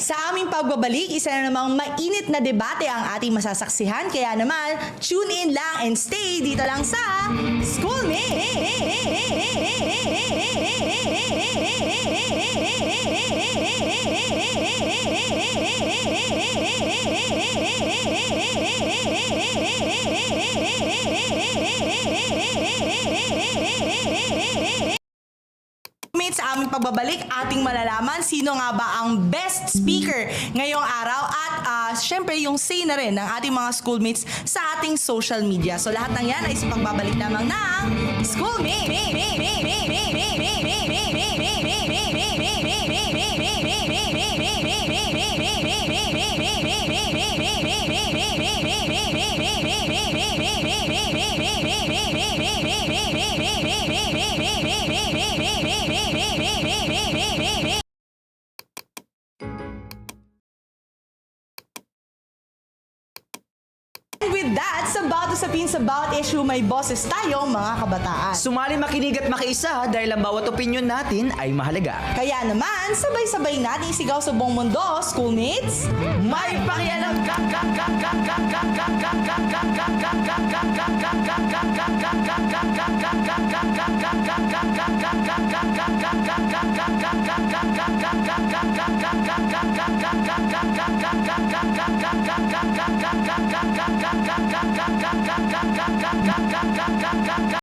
Sa aming pagbabalik, isa na namang mainit na debate ang ating masasaksihan. Kaya naman, tune in lang and stay dito lang sa Sa aming pagbabalik, ating malalaman sino nga ba ang best speaker ngayong araw at syempre yung say na rin ng ating mga schoolmates sa ating social media. So lahat ng yan ay sa pagbabalik lamang ng Schoolmate! With that, sa Bato Sapin sa Bawat Issue, may boses tayo mga kabataan. Sumali, makinig at makiisa dahil ang bawat opinion natin ay mahalaga. Kaya naman, sabay-sabay natin isigaw sa buong mundo, schoolmates. May pakialam ka.